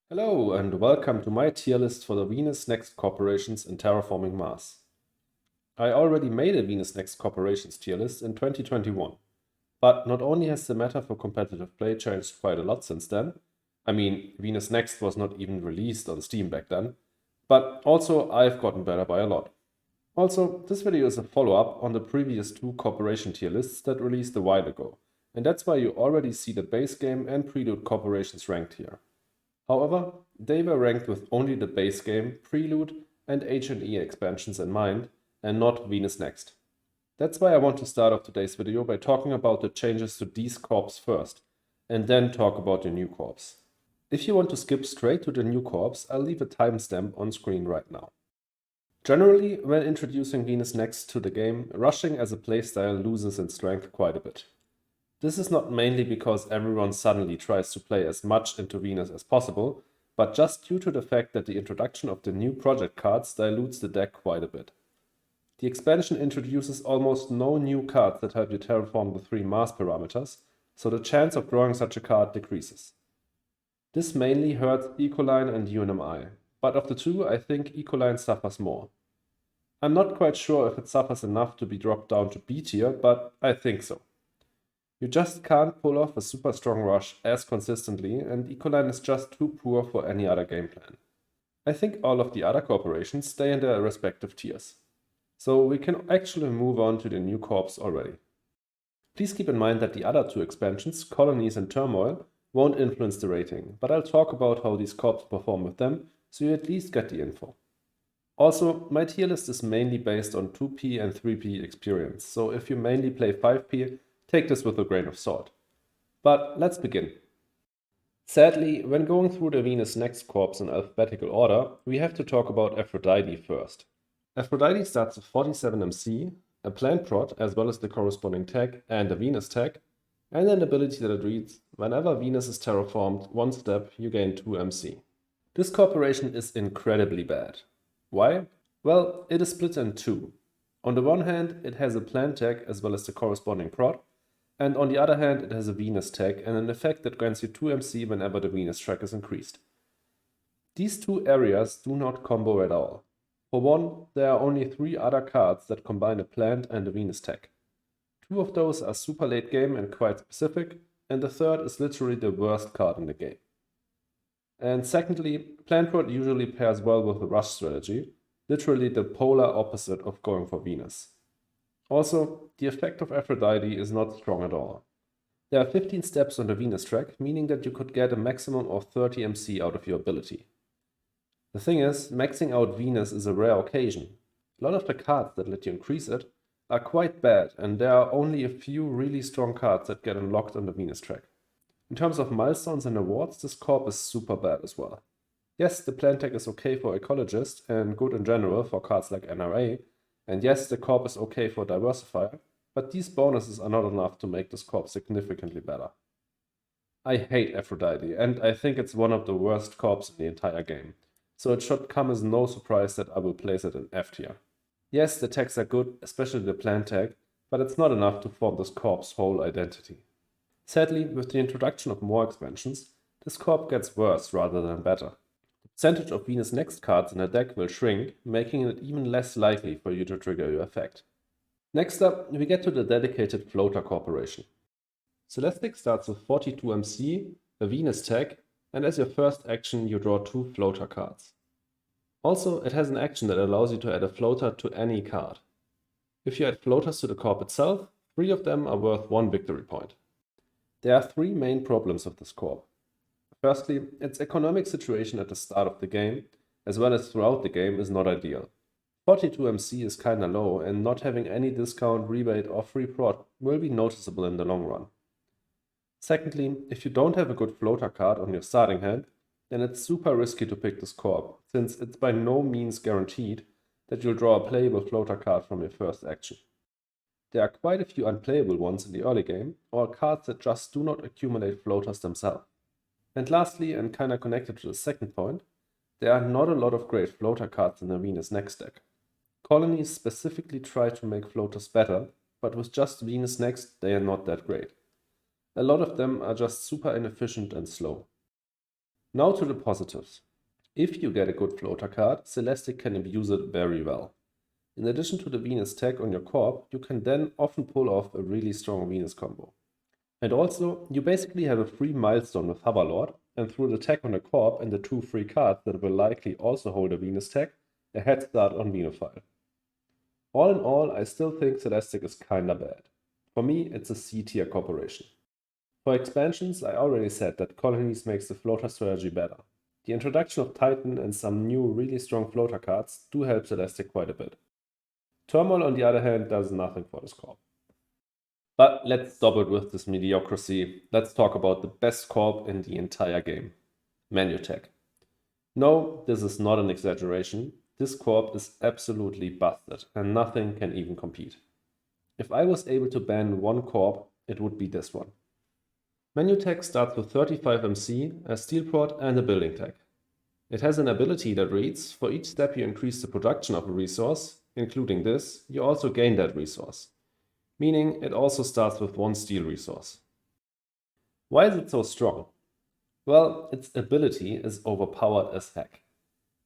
Hello and welcome to my tier list for the Venus Next Corporations in Terraforming Mars. I already made a Venus Next Corporations tier list in 2021, but not only has the meta for competitive play changed quite a lot since then, Venus Next was not even released on Steam back then, but also I've gotten better by a lot. Also, this video is a follow-up on the previous two corporation tier lists that released a while ago, and that's why you already see the base game and prelude corporations ranked here. However, they were ranked with only the base game, prelude, and H&E expansions in mind, and not Venus Next. That's why I want to start off today's video by talking about the changes to these corps first, and then talk about the new corps. If you want to skip straight to the new corps, I'll leave a timestamp on screen right now. Generally, when introducing Venus Next to the game, rushing as a playstyle loses in strength quite a bit. This is not mainly because everyone suddenly tries to play as much into Venus as possible, but just due to the fact that the introduction of the new project cards dilutes the deck quite a bit. The expansion introduces almost no new cards that help you terraform the three Mars parameters, so the chance of drawing such a card decreases. This mainly hurts Ecoline and UNMI, but of the two I think Ecoline suffers more. I'm not quite sure if it suffers enough to be dropped down to B tier, but I think so. You just can't pull off a super strong rush as consistently, and Ecoline is just too poor for any other game plan. I think all of the other corporations stay in their respective tiers. So we can actually move on to the new corps already. Please keep in mind that the other two expansions, Colonies and Turmoil, won't influence the rating, but I'll talk about how these corps perform with them, so you at least get the info. Also, my tier list is mainly based on 2P and 3P experience, so if you mainly play 5P, take this with a grain of salt. But let's begin. Sadly, when going through the Venus Next corps in alphabetical order, we have to talk about Aphrodite first. Aphrodite starts with 47 MC, a plant prot as well as the corresponding tag and a Venus tag, and an ability that reads, whenever Venus is terraformed one step, you gain 2 MC. This corporation is incredibly bad. Why? Well, it is split in two. On the one hand, it has a plant tag as well as the corresponding prot, and on the other hand, it has a Venus tag and an effect that grants you 2 MC whenever the Venus track is increased. These two areas do not combo at all. For one, there are only 3 other cards that combine a plant and a Venus tag. 2 of those are super late game and quite specific, and the third is literally the worst card in the game. And secondly, plant prot usually pairs well with the rush strategy, literally the polar opposite of going for Venus. Also, the effect of Aphrodite is not strong at all. There are 15 steps on the Venus track, meaning that you could get a maximum of 30 MC out of your ability. The thing is, maxing out Venus is a rare occasion. A lot of the cards that let you increase it are quite bad, and there are only a few really strong cards that get unlocked on the Venus track. In terms of milestones and awards, this corp is super bad as well. Yes, the plant tag is okay for Ecologist and good in general for cards like NRA, and yes, the corp is okay for Diversifier, but these bonuses are not enough to make this corp significantly better. I hate Aphrodite, and I think it's one of the worst corps in the entire game, so it should come as no surprise that I will place it in F tier. Yes, the tags are good, especially the plant tag, but it's not enough to form this corp's whole identity. Sadly, with the introduction of more expansions, this corp gets worse rather than better. The percentage of Venus Next cards in a deck will shrink, making it even less likely for you to trigger your effect. Next up, we get to the dedicated floater corporation. Celestic starts with 42 MC, a Venus tag, and as your first action you draw 2 floater cards. Also, it has an action that allows you to add a floater to any card. If you add floaters to the corp itself, 3 of them are worth 1 victory point. There are 3 main problems with this corp. Firstly, its economic situation at the start of the game, as well as throughout the game, is not ideal. 42 MC is kinda low, and not having any discount, rebate or free prot will be noticeable in the long run. Secondly, if you don't have a good floater card on your starting hand, then it's super risky to pick this corp, since it's by no means guaranteed that you'll draw a playable floater card from your first action. There are quite a few unplayable ones in the early game, or cards that just do not accumulate floaters themselves. And lastly, and kinda connected to the second point, there are not a lot of great floater cards in the Venus Next deck. Colonies specifically try to make floaters better, but with just Venus Next, they are not that great. A lot of them are just super inefficient and slow. Now to the positives. If you get a good floater card, Celestic can abuse it very well. In addition to the Venus tag on your corp, you can then often pull off a really strong Venus combo. And also, you basically have a free milestone with Hoverlord, and through the tag on the corp and the 2 free cards that will likely also hold a Venus tag, a head start on Venophile. All in all, I still think Celestic is kinda bad. For me, it's a C tier corporation. For expansions, I already said that Colonies makes the floater strategy better. The introduction of Titan and some new really strong floater cards do help Celestic quite a bit. Turmoil, on the other hand, does nothing for this corp. But let's stop it with this mediocrity. Let's talk about the best corp in the entire game, Manutech. No, this is not an exaggeration. This corp is absolutely busted and nothing can even compete. If I was able to ban one corp, it would be this one. Manutech starts with 35 MC, a steel prod and a building tech. It has an ability that reads, for each step you increase the production of a resource, including this, you also gain that resource. Meaning it also starts with 1 steel resource. Why is it so strong? Well, its ability is overpowered as heck.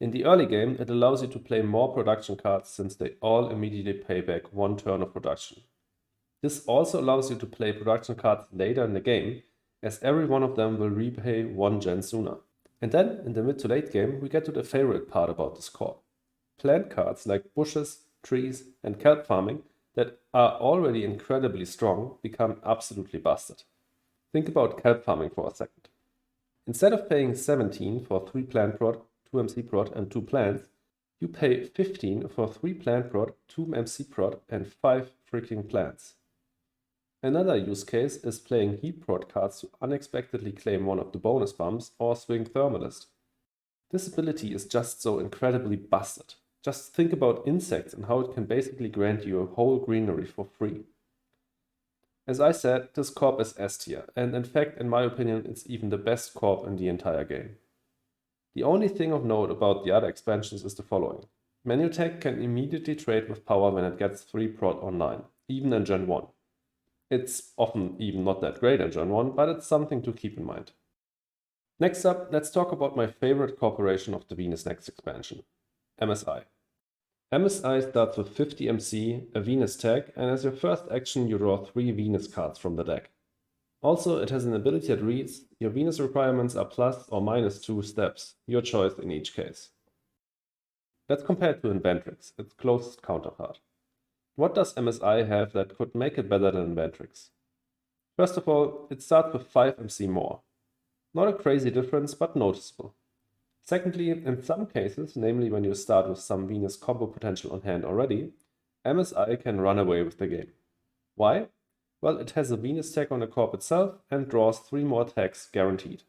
In the early game, it allows you to play more production cards since they all immediately pay back 1 turn of production. This also allows you to play production cards later in the game, as every one of them will repay 1 gen sooner. And then, in the mid to late game, we get to the favorite part about this corp. Plant cards like bushes, trees, and kelp farming that are already incredibly strong become absolutely busted. Think about kelp farming for a second. Instead of paying 17 for 3 plant prod, 2 MC prod, and 2 plants, you pay 15 for 3 plant prod, 2 MC prod, and 5 freaking plants. Another use case is playing heat prod cards to unexpectedly claim one of the bonus bumps or swing Thermalist. This ability is just so incredibly busted. Just think about insects and how it can basically grant you a whole greenery for free. As I said, this corp is S tier, and in fact, in my opinion, it's even the best corp in the entire game. The only thing of note about the other expansions is the following. Manutech can immediately trade with power when it gets 3 prod online, even in Gen 1. It's often even not that great in Gen 1, but it's something to keep in mind. Next up, let's talk about my favorite corporation of the Venus Next expansion, MSI. MSI starts with 50 MC, a Venus tag, and as your first action you draw 3 Venus cards from the deck. Also, it has an ability that reads, your Venus requirements are plus or minus 2 steps, your choice in each case. Let's compare it to Inventrix, its closest counterpart. What does MSI have that could make it better than Inventrix? First of all, it starts with 5 MC more. Not a crazy difference, but noticeable. Secondly, in some cases, namely when you start with some Venus combo potential on hand already, MSI can run away with the game. Why? Well, it has a Venus tag on the corp itself and draws 3 more tags guaranteed.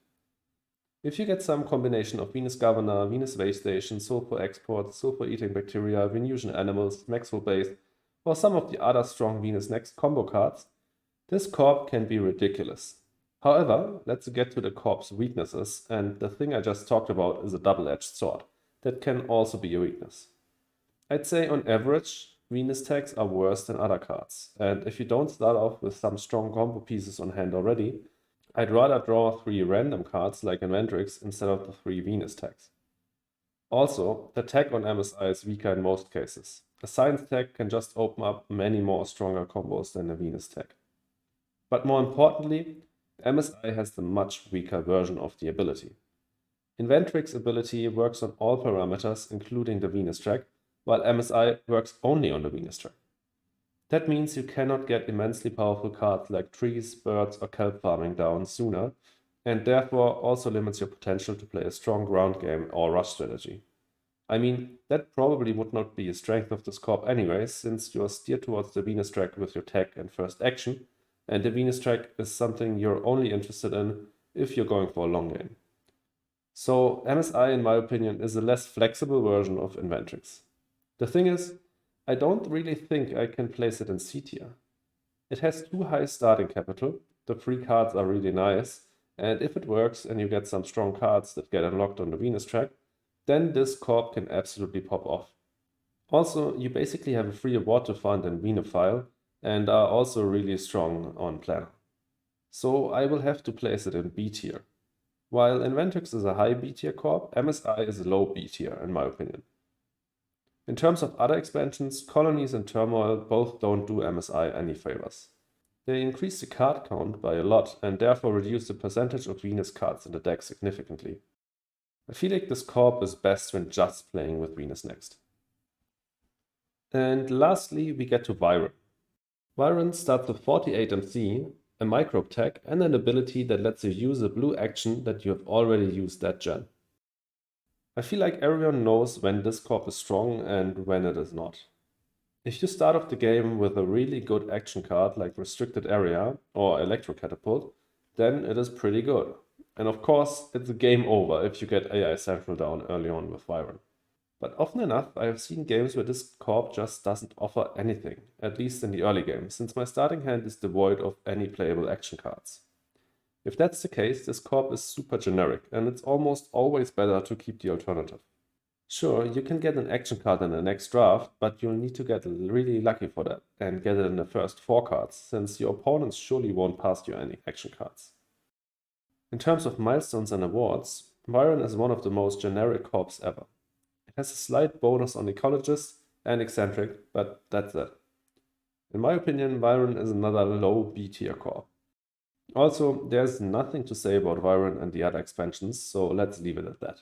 If you get some combination of Venus Governor, Venus Waste Station, Sulfur Export, Sulfur Eating Bacteria, Venusian Animals, Maxwell Base, or some of the other strong Venus Next combo cards, this corp can be ridiculous. However, let's get to the corp's weaknesses, and the thing I just talked about is a double-edged sword that can also be a weakness. I'd say on average, Venus tags are worse than other cards, and if you don't start off with some strong combo pieces on hand already, I'd rather draw 3 random cards like Inventrix instead of the 3 Venus tags. Also, the tag on MSI is weaker in most cases. A Science tag can just open up many more stronger combos than a Venus tag. But more importantly, MSI has the much weaker version of the ability. Inventrix ability works on all parameters including the Venus track, while MSI works only on the Venus track. That means you cannot get immensely powerful cards like trees, birds or kelp farming down sooner, and therefore also limits your potential to play a strong ground game or rush strategy. I mean, that probably would not be a strength of this corp anyways, since you are steered towards the Venus track with your tech and first action, and the Venus track is something you're only interested in if you're going for a long game. So MSI, in my opinion, is a less flexible version of Inventrix. The thing is, I don't really think I can place it in C tier. It has too high starting capital, the free cards are really nice, and if it works and you get some strong cards that get unlocked on the Venus track, then this corp can absolutely pop off. Also, you basically have a free award to fund in Venophile and are also really strong on Planner. So I will have to place it in B tier. While Inventrix is a high B tier corp, MSI is a low B tier in my opinion. In terms of other expansions, Colonies and Turmoil both don't do MSI any favors. They increase the card count by a lot and therefore reduce the percentage of Venus cards in the deck significantly. I feel like this corp is best when just playing with Venus Next. And lastly, we get to Viron. Viron starts with 48 MC, a microbe tag, and an ability that lets you use a blue action that you have already used that gen. I feel like everyone knows when this corp is strong and when it is not. If you start off the game with a really good action card like Restricted Area or Electro Catapult, then it is pretty good. And of course, it's a game over if you get AI Central down early on with Viron. But often enough, I have seen games where this corp just doesn't offer anything, at least in the early game, since my starting hand is devoid of any playable action cards. If that's the case, this corp is super generic, and it's almost always better to keep the alternative. Sure, you can get an action card in the next draft, but you'll need to get really lucky for that, and get it in the first 4 cards, since your opponents surely won't pass you any action cards. In terms of milestones and awards, Viron is one of the most generic corps ever. It has a slight bonus on Ecologist and Eccentric, but that's it. In my opinion, Viron is another low B tier corp. Also, there's nothing to say about Viron and the other expansions, so let's leave it at that.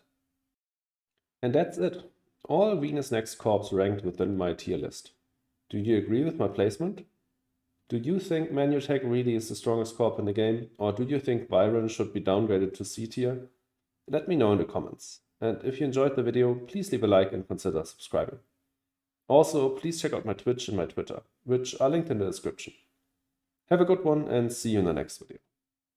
And that's it. All Venus Next corps ranked within my tier list. Do you agree with my placement? Do you think Manutech really is the strongest corp in the game, or do you think Viron should be downgraded to C tier? Let me know in the comments. And if you enjoyed the video, please leave a like and consider subscribing. Also, please check out my Twitch and my Twitter, which are linked in the description. Have a good one and see you in the next video.